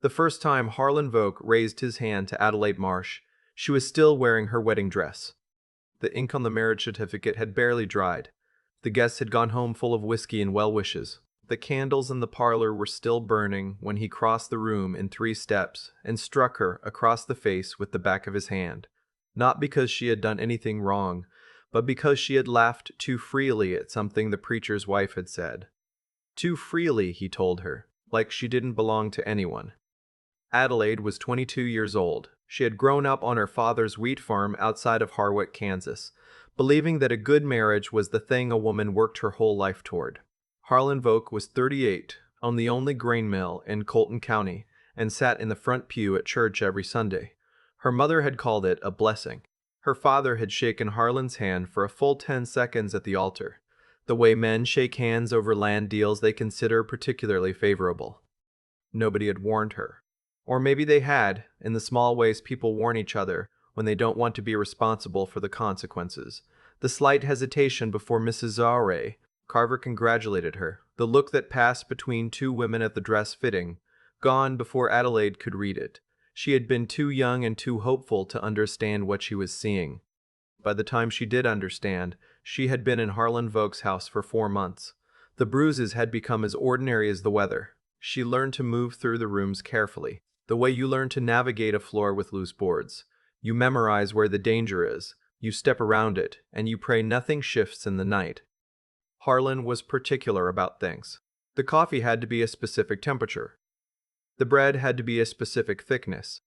The first time Harlan Voke raised his hand to Adelaide Marsh, she was still wearing her wedding dress. The ink on the marriage certificate had barely dried. The guests had gone home full of whiskey and well wishes. The candles in the parlor were still burning when he crossed the room in 3 steps and struck her across the face with the back of his hand. Not because she had done anything wrong, but because she had laughed too freely at something the preacher's wife had said. Too freely, he told her, like she didn't belong to anyone. Adelaide was 22 years old. She had grown up on her father's wheat farm outside of Harwick, Kansas, believing that a good marriage was the thing a woman worked her whole life toward. Harlan Voke was 38, owned the only grain mill in Colton County, and sat in the front pew at church every Sunday. Her mother had called it a blessing. Her father had shaken Harlan's hand for a full 10 seconds at the altar, the way men shake hands over land deals they consider particularly favorable. Nobody had warned her. Or maybe they had, in the small ways people warn each other when they don't want to be responsible for the consequences. The slight hesitation before Mrs. Zare, Carver congratulated her, the look that passed between 2 women at the dress fitting, gone before Adelaide could read it. She had been too young and too hopeful to understand what she was seeing. By the time she did understand, she had been in Harlan Voke's house for 4 months. The bruises had become as ordinary as the weather. She learned to move through the rooms carefully, the way you learn to navigate a floor with loose boards. You memorize where the danger is, you step around it, and you pray nothing shifts in the night. Harlan was particular about things. The coffee had to be a specific temperature. The bread had to be a specific thickness.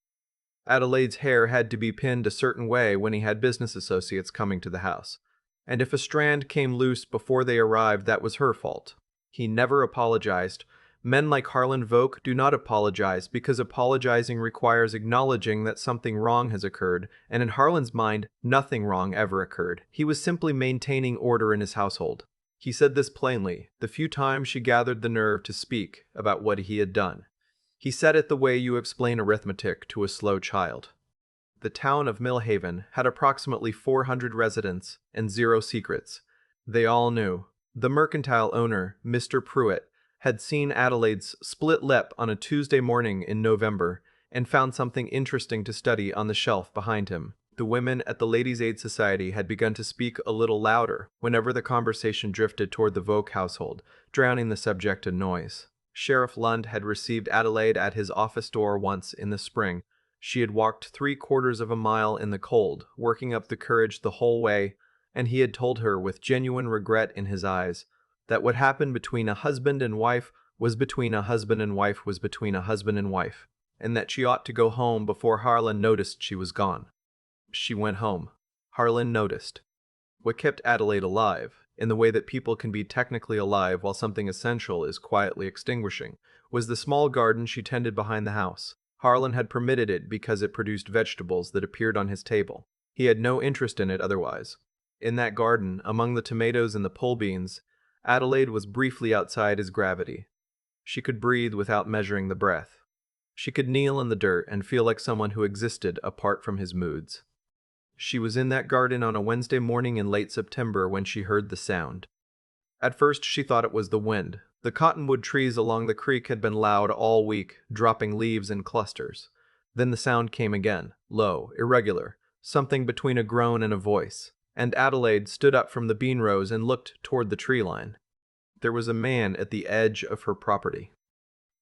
Adelaide's hair had to be pinned a certain way when he had business associates coming to the house. And if a strand came loose before they arrived, that was her fault. He never apologized. Men like Harlan Voke do not apologize because apologizing requires acknowledging that something wrong has occurred, and in Harlan's mind, nothing wrong ever occurred. He was simply maintaining order in his household. He said this plainly, the few times she gathered the nerve to speak about what he had done. He said it the way you explain arithmetic to a slow child. The town of Millhaven had approximately 400 residents and 0 secrets. They all knew. The mercantile owner, Mr. Pruitt, had seen Adelaide's split lip on a Tuesday morning in November and found something interesting to study on the shelf behind him. The women at the Ladies' Aid Society had begun to speak a little louder whenever the conversation drifted toward the Voke household, drowning the subject in noise. Sheriff Lund had received Adelaide at his office door once in the spring. She had walked 3/4 of a mile in the cold, working up the courage the whole way, and he had told her with genuine regret in his eyes that what happened between a husband and wife was between a husband and wife was between a husband and wife, and that she ought to go home before Harlan noticed she was gone. She went home. Harlan noticed. What kept Adelaide alive, in the way that people can be technically alive while something essential is quietly extinguishing, was the small garden she tended behind the house. Harlan had permitted it because it produced vegetables that appeared on his table. He had no interest in it otherwise. In that garden, among the tomatoes and the pole beans, Adelaide was briefly outside his gravity. She could breathe without measuring the breath. She could kneel in the dirt and feel like someone who existed apart from his moods. She was in that garden on a Wednesday morning in late September when she heard the sound. At first she thought it was the wind. The cottonwood trees along the creek had been loud all week, dropping leaves in clusters. Then the sound came again, low, irregular, something between a groan and a voice, and Adelaide stood up from the bean rows and looked toward the tree line. There was a man at the edge of her property.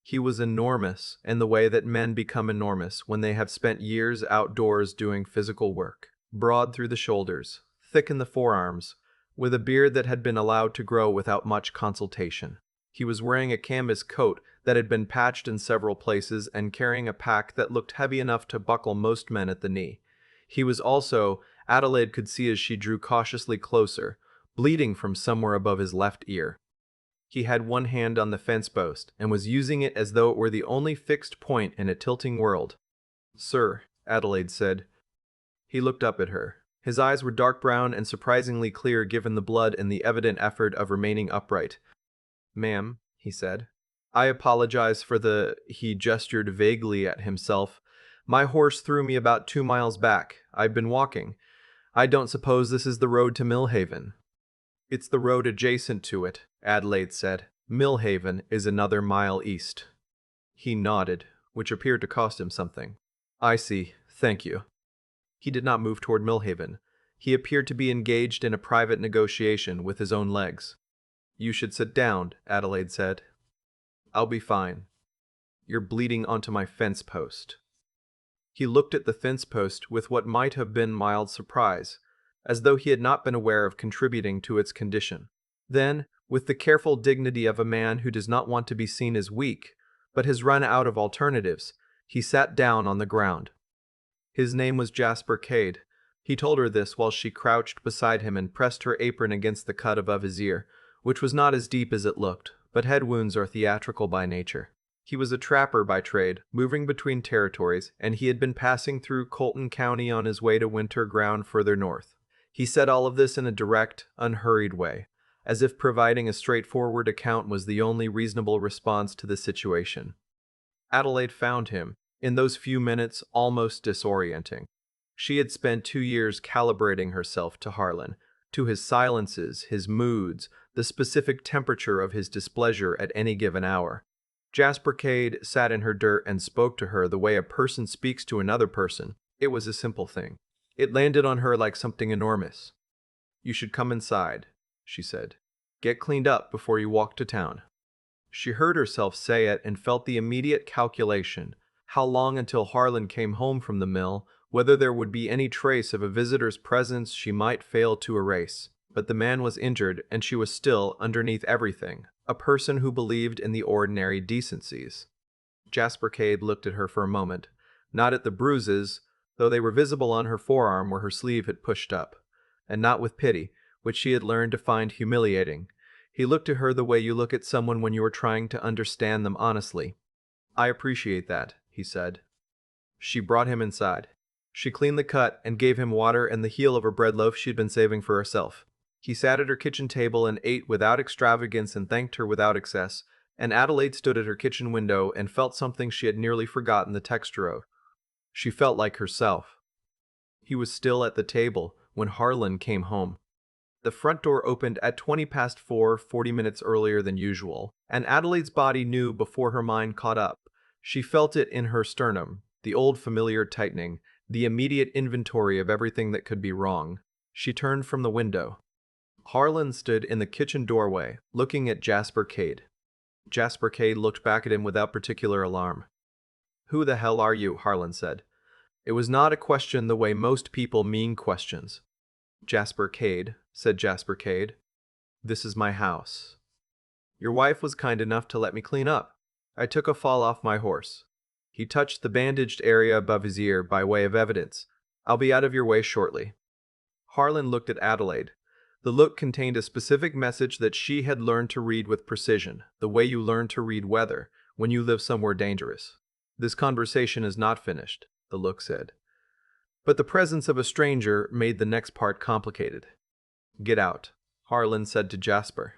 He was enormous in the way that men become enormous when they have spent years outdoors doing physical work. Broad through the shoulders, thick in the forearms, with a beard that had been allowed to grow without much consultation. He was wearing a canvas coat that had been patched in several places and carrying a pack that looked heavy enough to buckle most men at the knee. He was also, Adelaide could see as she drew cautiously closer, bleeding from somewhere above his left ear. He had one hand on the fence post and was using it as though it were the only fixed point in a tilting world. "Sir," Adelaide said. He looked up at her. His eyes were dark brown and surprisingly clear given the blood and the evident effort of remaining upright. "Ma'am," he said. "I apologize for the—" he gestured vaguely at himself. "My horse threw me about 2 miles back. I've been walking. I don't suppose this is the road to Millhaven." "It's the road adjacent to it," Adelaide said. "Millhaven is another mile east." He nodded. which appeared to cost him something. I see, thank you. He did not move toward Millhaven. He appeared to be engaged in a private negotiation with his own legs. You should sit down, Adelaide said. I'll be fine. You're bleeding onto my fence post. He looked at the fence post with what might have been mild surprise, as though he had not been aware of contributing to its condition. Then, with the careful dignity of a man who does not want to be seen as weak, but has run out of alternatives, he sat down on the ground. His name was Jasper Cade. He told her this while she crouched beside him and pressed her apron against the cut above his ear, which was not as deep as it looked, but head wounds are theatrical by nature. He was a trapper by trade, moving between territories, and he had been passing through Colton County on his way to winter ground further north. He said all of this in a direct, unhurried way, as if providing a straightforward account was the only reasonable response to the situation. Adelaide found him, in those few minutes, almost disorienting. She had spent 2 years calibrating herself to Harlan, to his silences, his moods, the specific temperature of his displeasure at any given hour. Jasper Cade sat in her dirt and spoke to her the way a person speaks to another person. It was a simple thing. It landed on her like something enormous. You should come inside, she said. Get cleaned up before you walk to town. She heard herself say it and felt the immediate calculation. How long until Harlan came home from the mill, whether there would be any trace of a visitor's presence she might fail to erase. But the man was injured, and she was still, underneath everything, a person who believed in the ordinary decencies. Jasper Cade looked at her for a moment, not at the bruises, though they were visible on her forearm where her sleeve had pushed up, and not with pity, which she had learned to find humiliating. He looked at her the way you look at someone when you are trying to understand them honestly. I appreciate that, he said. She brought him inside. She cleaned the cut and gave him water and the heel of a bread loaf she'd been saving for herself. He sat at her kitchen table and ate without extravagance and thanked her without excess, and Adelaide stood at her kitchen window and felt something she had nearly forgotten the texture of. She felt like herself. He was still at the table when Harlan came home. The front door opened at 4:20, 40 minutes earlier than usual, and Adelaide's body knew before her mind caught up. She felt it in her sternum, the old familiar tightening, the immediate inventory of everything that could be wrong. She turned from the window. Harlan stood in the kitchen doorway, looking at Jasper Cade. Jasper Cade looked back at him without particular alarm. Who the hell are you? Harlan said. It was not a question the way most people mean questions. Jasper Cade, said Jasper Cade. This is my house. Your wife was kind enough to let me clean up. I took a fall off my horse. He touched the bandaged area above his ear by way of evidence. I'll be out of your way shortly. Harlan looked at Adelaide. The look contained a specific message that she had learned to read with precision, the way you learn to read weather when you live somewhere dangerous. This conversation is not finished, the look said. But the presence of a stranger made the next part complicated. Get out, Harlan said to Jasper.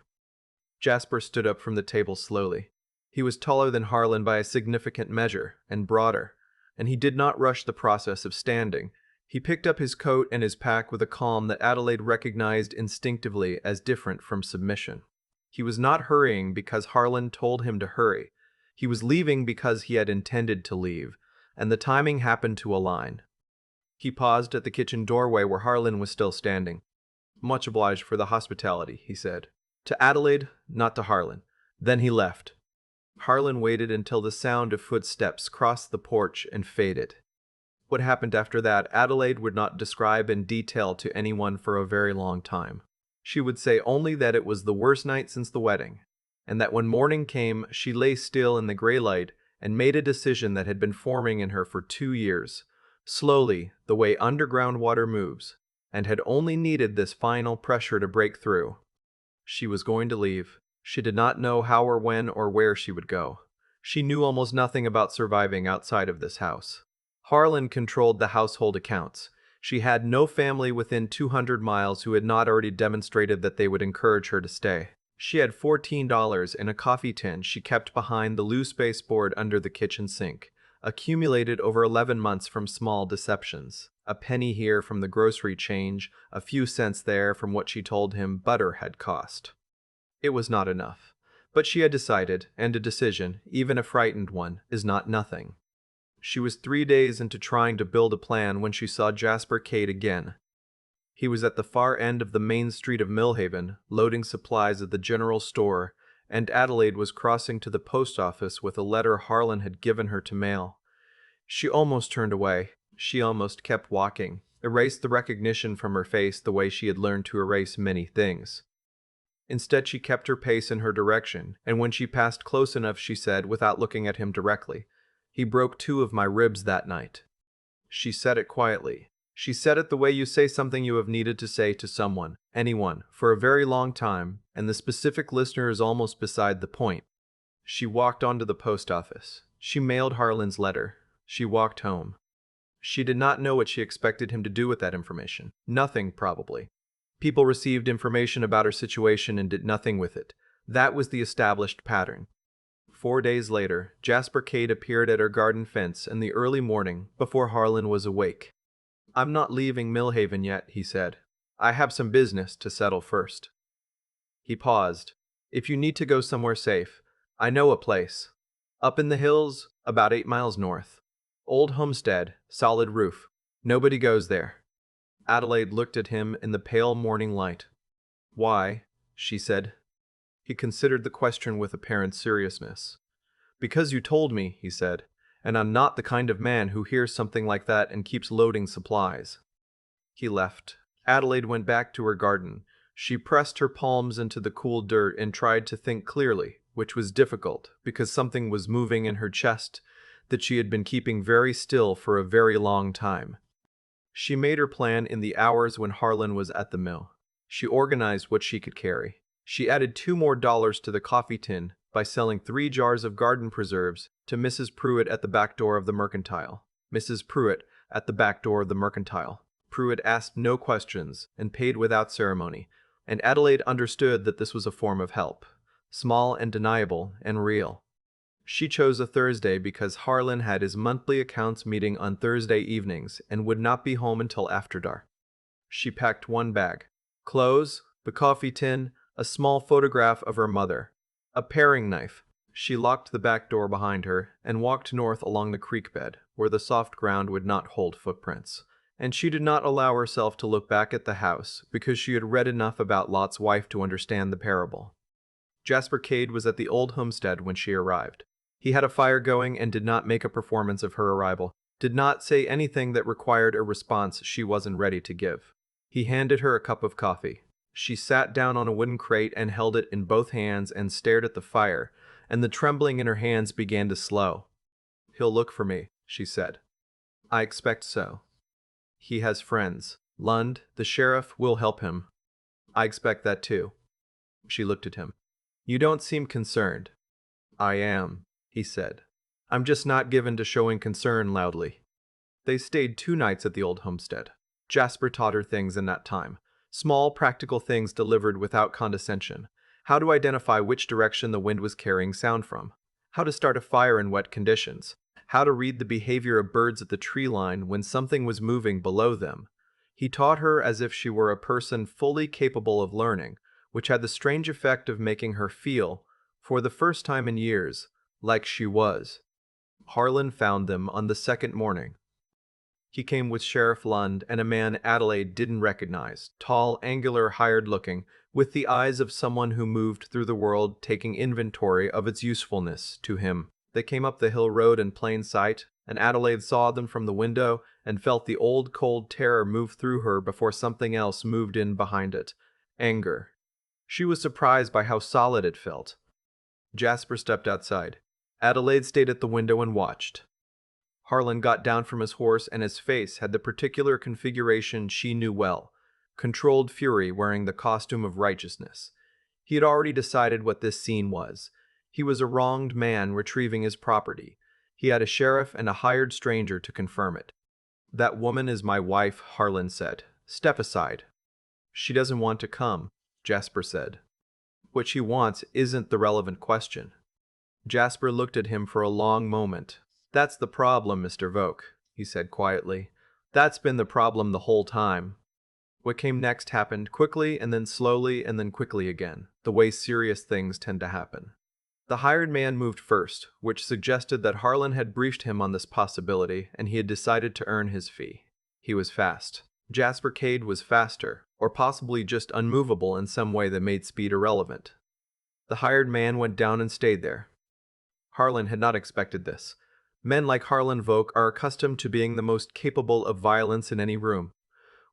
Jasper stood up from the table slowly. He was taller than Harlan by a significant measure, and broader, and he did not rush the process of standing. He picked up his coat and his pack with a calm that Adelaide recognized instinctively as different from submission. He was not hurrying because Harlan told him to hurry. He was leaving because he had intended to leave, and the timing happened to align. He paused at the kitchen doorway where Harlan was still standing. Much obliged for the hospitality, he said. To Adelaide, not to Harlan. Then he left. Harlan waited until the sound of footsteps crossed the porch and faded. What happened after that, Adelaide would not describe in detail to anyone for a very long time. She would say only that it was the worst night since the wedding, and that when morning came, she lay still in the gray light and made a decision that had been forming in her for 2 years, slowly, the way underground water moves, and had only needed this final pressure to break through. She was going to leave. She did not know how or when or where she would go. She knew almost nothing about surviving outside of this house. Harlan controlled the household accounts. She had no family within 200 miles who had not already demonstrated that they would encourage her to stay. She had $14 in a coffee tin she kept behind the loose baseboard under the kitchen sink, accumulated over 11 months from small deceptions. A penny here from the grocery change, a few cents there from what she told him butter had cost. It was not enough. But she had decided, and a decision, even a frightened one, is not nothing. She was 3 days into trying to build a plan when she saw Jasper Cade again. He was at the far end of the main street of Millhaven, loading supplies at the general store, and Adelaide was crossing to the post office with a letter Harlan had given her to mail. She almost turned away. She almost kept walking, erased the recognition from her face the way she had learned to erase many things. Instead, she kept her pace in her direction, and when she passed close enough, she said, without looking at him directly, "He broke 2 of my ribs that night." She said it quietly. She said it the way you say something you have needed to say to someone, anyone, for a very long time, and the specific listener is almost beside the point. She walked on to the post office. She mailed Harlan's letter. She walked home. She did not know what she expected him to do with that information. Nothing, probably. People received information about her situation and did nothing with it. That was the established pattern. 4 days later, Jasper Cade appeared at her garden fence in the early morning before Harlan was awake. "I'm not leaving Millhaven yet," he said. "I have some business to settle first." He paused. "If you need to go somewhere safe, I know a place. Up in the hills, about 8 miles north. Old homestead, solid roof. Nobody goes there." Adelaide looked at him in the pale morning light. "Why?" she said. He considered the question with apparent seriousness. "Because you told me," he said, "and I'm not the kind of man who hears something like that and keeps loading supplies." He left. Adelaide went back to her garden. She pressed her palms into the cool dirt and tried to think clearly, which was difficult because something was moving in her chest that she had been keeping very still for a very long time. She made her plan in the hours when Harlan was at the mill. She organized what she could carry. She added $2 more to the coffee tin by selling 3 jars of garden preserves to Mrs. Pruitt at the back door of the mercantile. Mrs. Pruitt at the back door of the mercantile. Pruitt asked no questions and paid without ceremony, and Adelaide understood that this was a form of help, small and deniable and real. She chose a Thursday because Harlan had his monthly accounts meeting on Thursday evenings and would not be home until after dark. She packed 1 bag. Clothes, the coffee tin, a small photograph of her mother, a paring knife. She locked the back door behind her and walked north along the creek bed, where the soft ground would not hold footprints. And she did not allow herself to look back at the house because she had read enough about Lot's wife to understand the parable. Jasper Cade was at the old homestead when she arrived. He had a fire going and did not make a performance of her arrival, did not say anything that required a response she wasn't ready to give. He handed her a cup of coffee. She sat down on a wooden crate and held it in both hands and stared at the fire, and the trembling in her hands began to slow. "He'll look for me," she said. "I expect so. He has friends. Lund, the sheriff, will help him. I expect that too." She looked at him. "You don't seem concerned." "I am," he said. "I'm just not given to showing concern loudly." They stayed 2 nights at the old homestead. Jasper taught her things in that time. Small, practical things delivered without condescension. How to identify which direction the wind was carrying sound from. How to start a fire in wet conditions. How to read the behavior of birds at the tree line when something was moving below them. He taught her as if she were a person fully capable of learning, which had the strange effect of making her feel, for the first time in years, like she was. Harlan found them on the 2nd morning. He came with Sheriff Lund and a man Adelaide didn't recognize, tall, angular, hired-looking, with the eyes of someone who moved through the world taking inventory of its usefulness to him. They came up the hill road in plain sight, and Adelaide saw them from the window and felt the old cold terror move through her before something else moved in behind it. Anger. She was surprised by how solid it felt. Jasper stepped outside. Adelaide stayed at the window and watched. Harlan got down from his horse and his face had the particular configuration she knew well. Controlled fury wearing the costume of righteousness. He had already decided what this scene was. He was a wronged man retrieving his property. He had a sheriff and a hired stranger to confirm it. "That woman is my wife," Harlan said. "Step aside." "She doesn't want to come," Jasper said. "What she wants isn't the relevant question." Jasper looked at him for a long moment. "That's the problem, Mr. Voke," he said quietly. "That's been the problem the whole time." What came next happened quickly and then slowly and then quickly again, the way serious things tend to happen. The hired man moved first, which suggested that Harlan had briefed him on this possibility and he had decided to earn his fee. He was fast. Jasper Cade was faster, or possibly just unmovable in some way that made speed irrelevant. The hired man went down and stayed there. Harlan had not expected this. Men like Harlan Voke are accustomed to being the most capable of violence in any room.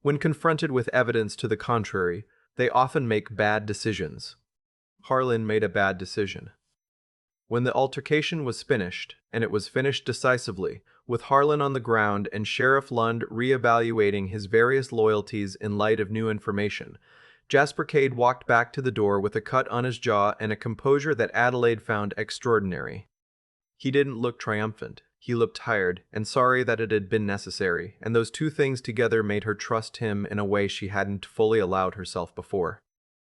When confronted with evidence to the contrary, they often make bad decisions. Harlan made a bad decision. When the altercation was finished, and it was finished decisively, with Harlan on the ground and Sheriff Lund re-evaluating his various loyalties in light of new information, Jasper Cade walked back to the door with a cut on his jaw and a composure that Adelaide found extraordinary. He didn't look triumphant. He looked tired and sorry that it had been necessary, and those two things together made her trust him in a way she hadn't fully allowed herself before.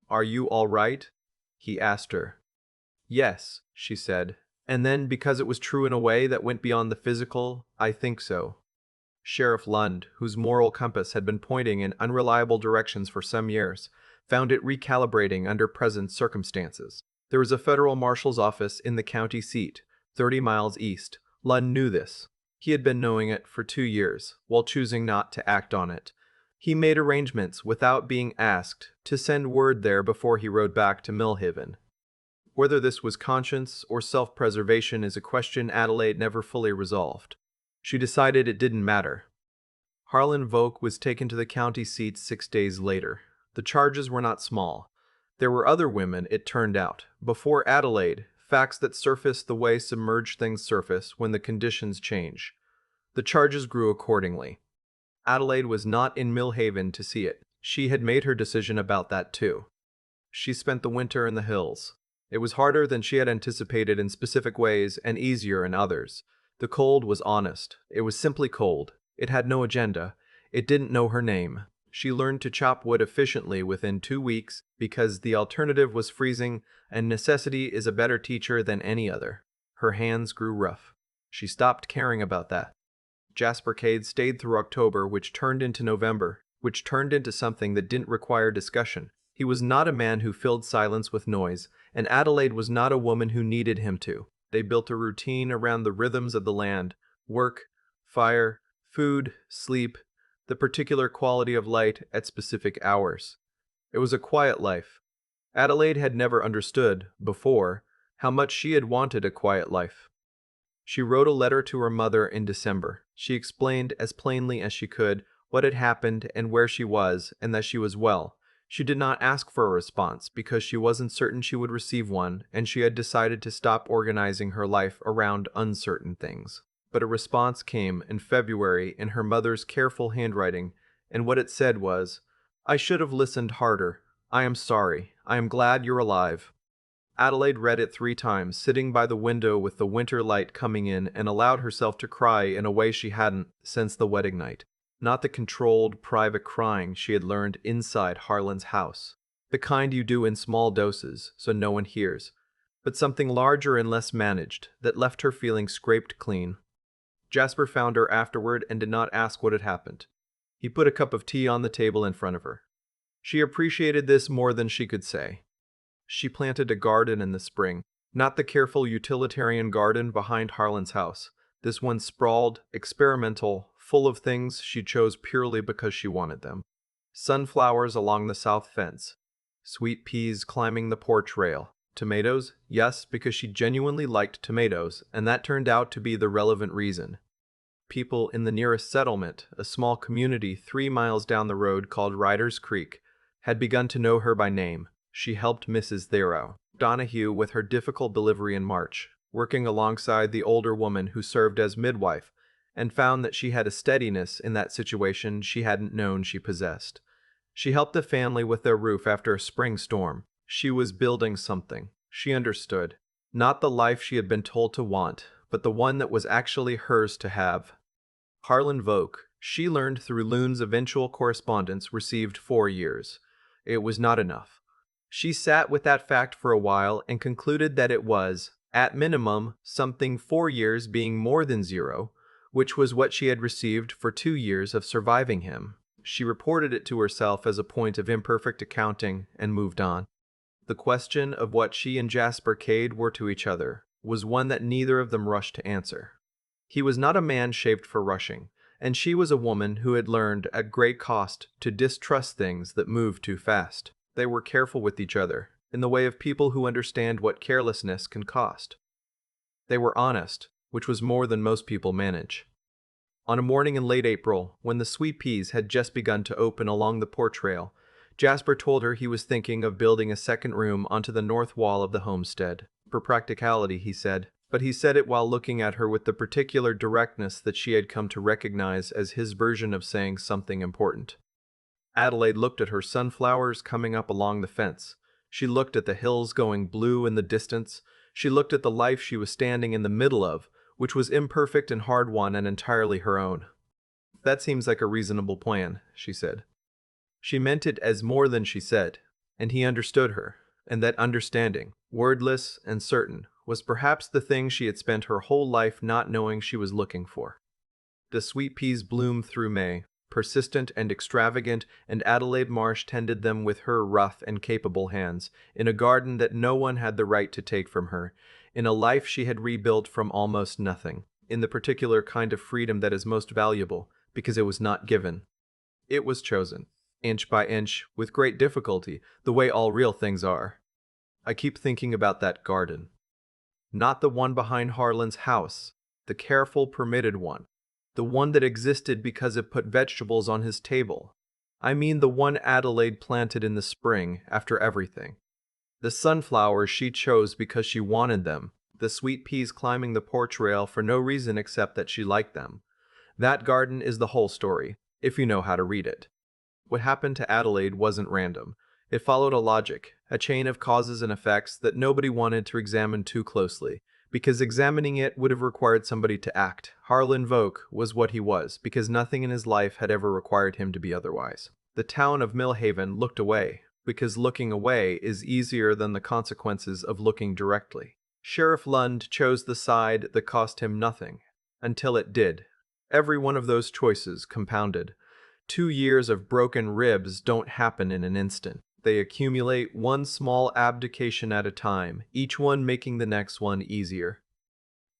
"Are you all right?" he asked her. "Yes," she said, and then, because it was true in a way that went beyond the physical, "I think so." Sheriff Lund, whose moral compass had been pointing in unreliable directions for some years, found it recalibrating under present circumstances. There was a federal marshal's office in the county seat, 30 miles east. Lund knew this. He had been knowing it for 2 years, while choosing not to act on it. He made arrangements, without being asked, to send word there before he rode back to Millhaven. Whether this was conscience or self-preservation is a question Adelaide never fully resolved. She decided it didn't matter. Harlan Voke was taken to the county seat 6 days later. The charges were not small. There were other women, it turned out, before Adelaide, facts that surfaced the way submerged things surface when the conditions change. The charges grew accordingly. Adelaide was not in Millhaven to see it. She had made her decision about that too. She spent the winter in the hills. It was harder than she had anticipated in specific ways and easier in others. The cold was honest. It was simply cold. It had no agenda. It didn't know her name. She learned to chop wood efficiently within 2 weeks because the alternative was freezing, and necessity is a better teacher than any other. Her hands grew rough. She stopped caring about that. Jasper Cade stayed through October, which turned into November, which turned into something that didn't require discussion. He was not a man who filled silence with noise, and Adelaide was not a woman who needed him to. They built a routine around the rhythms of the land: work, fire, food, sleep, the particular quality of light at specific hours. It was a quiet life. Adelaide had never understood, before, how much she had wanted a quiet life. She wrote a letter to her mother in December. She explained as plainly as she could what had happened and where she was, and that she was well. She did not ask for a response because she wasn't certain she would receive one, and she had decided to stop organizing her life around uncertain things. But a response came in February in her mother's careful handwriting, and what it said was, "I should have listened harder. I am sorry. I am glad you're alive." Adelaide read it 3 times, sitting by the window with the winter light coming in, and allowed herself to cry in a way she hadn't since the wedding night. Not the controlled, private crying she had learned inside Harlan's house. The kind you do in small doses, so no one hears. But something larger and less managed, that left her feeling scraped clean. Jasper found her afterward and did not ask what had happened. He put a cup of tea on the table in front of her. She appreciated this more than she could say. She planted a garden in the spring, not the careful utilitarian garden behind Harlan's house. This one sprawled, experimental, full of things she chose purely because she wanted them. Sunflowers along the south fence. Sweet peas climbing the porch rail. Tomatoes? Yes, because she genuinely liked tomatoes, and that turned out to be the relevant reason. People in the nearest settlement, a small community 3 miles down the road called Riders Creek, had begun to know her by name. She helped Mrs. Theroux Donahue with her difficult delivery in March, working alongside the older woman who served as midwife, and found that she had a steadiness in that situation she hadn't known she possessed. She helped the family with their roof after a spring storm. She was building something. She understood. Not the life she had been told to want, but the one that was actually hers to have. Harlan Voke, she learned through Loon's eventual correspondence, received 4 years. It was not enough. She sat with that fact for a while and concluded that it was, at minimum, something 4 years being more than 0, which was what she had received for 2 years of surviving him. She reported it to herself as a point of imperfect accounting and moved on. The question of what she and Jasper Cade were to each other was one that neither of them rushed to answer. He was not a man shaped for rushing, and she was a woman who had learned at great cost to distrust things that moved too fast. They were careful with each other, in the way of people who understand what carelessness can cost. They were honest, which was more than most people manage. On a morning in late April, when the sweet peas had just begun to open along the porch rail, Jasper told her he was thinking of building a second room onto the north wall of the homestead. For practicality, he said, but he said it while looking at her with the particular directness that she had come to recognize as his version of saying something important. Adelaide looked at her sunflowers coming up along the fence. She looked at the hills going blue in the distance. She looked at the life she was standing in the middle of, which was imperfect and hard-won and entirely her own. "That seems like a reasonable plan," she said. She meant it as more than she said, and he understood her, and that understanding, wordless and certain, was perhaps the thing she had spent her whole life not knowing she was looking for. The sweet peas bloomed through May, persistent and extravagant, and Adelaide Marsh tended them with her rough and capable hands, in a garden that no one had the right to take from her, in a life she had rebuilt from almost nothing, in the particular kind of freedom that is most valuable, because it was not given. It was chosen, inch by inch, with great difficulty, the way all real things are. I keep thinking about that garden. Not the one behind Harlan's house, the careful, permitted one. The one that existed because it put vegetables on his table. I mean the one Adelaide planted in the spring, after everything. The sunflowers she chose because she wanted them, the sweet peas climbing the porch rail for no reason except that she liked them. That garden is the whole story, if you know how to read it. What happened to Adelaide wasn't random. It followed a logic, a chain of causes and effects that nobody wanted to examine too closely, because examining it would have required somebody to act. Harlan Voke was what he was, because nothing in his life had ever required him to be otherwise. The town of Millhaven looked away, because looking away is easier than the consequences of looking directly. Sheriff Lund chose the side that cost him nothing, until it did. Every one of those choices compounded. 2 years of broken ribs don't happen in an instant. They accumulate one small abdication at a time, each one making the next one easier.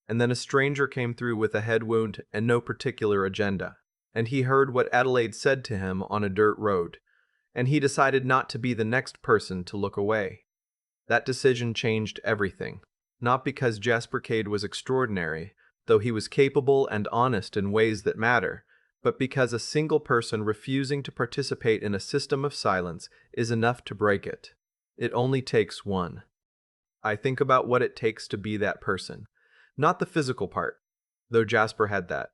And then a stranger came through with a head wound and no particular agenda. And he heard what Adelaide said to him on a dirt road. And he decided not to be the next person to look away. That decision changed everything. Not because Jasper Cade was extraordinary, though he was capable and honest in ways that matter, but because a single person refusing to participate in a system of silence is enough to break it. It only takes one. I think about what it takes to be that person. Not the physical part, though Jasper had that.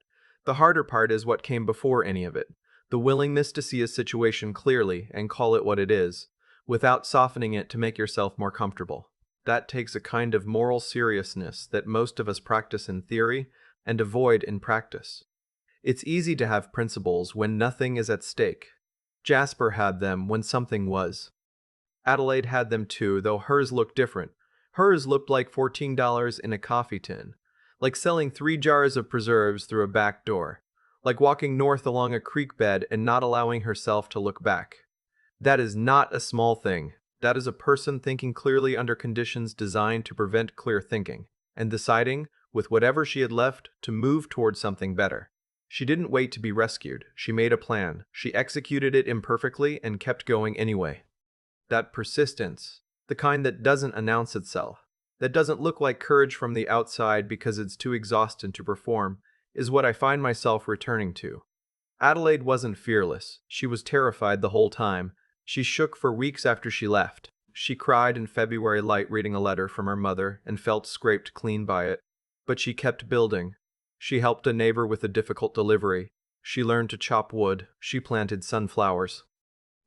The harder part is what came before any of it. The willingness to see a situation clearly and call it what it is, without softening it to make yourself more comfortable. That takes a kind of moral seriousness that most of us practice in theory and avoid in practice. It's easy to have principles when nothing is at stake. Jasper had them when something was. Adelaide had them too, though hers looked different. Hers looked like $14 in a coffee tin, like selling 3 jars of preserves through a back door, like walking north along a creek bed and not allowing herself to look back. That is not a small thing. That is a person thinking clearly under conditions designed to prevent clear thinking, and deciding, with whatever she had left, to move toward something better. She didn't wait to be rescued. She made a plan. She executed it imperfectly and kept going anyway. That persistence, the kind that doesn't announce itself, that doesn't look like courage from the outside because it's too exhausted to perform, is what I find myself returning to. Adelaide wasn't fearless. She was terrified the whole time. She shook for weeks after she left. She cried in February light reading a letter from her mother and felt scraped clean by it. But she kept building. She helped a neighbor with a difficult delivery. She learned to chop wood. She planted sunflowers.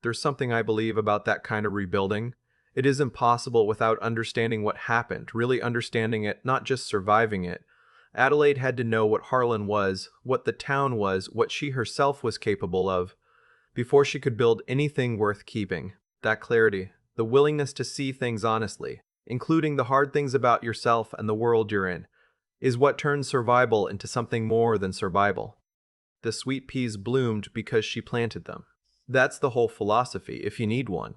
There's something I believe about that kind of rebuilding. It is impossible without understanding what happened, really understanding it, not just surviving it. Adelaide had to know what Harlan was, what the town was, what she herself was capable of, before she could build anything worth keeping. That clarity, the willingness to see things honestly, including the hard things about yourself and the world you're in, is what turns survival into something more than survival. The sweet peas bloomed because she planted them. That's the whole philosophy, if you need one.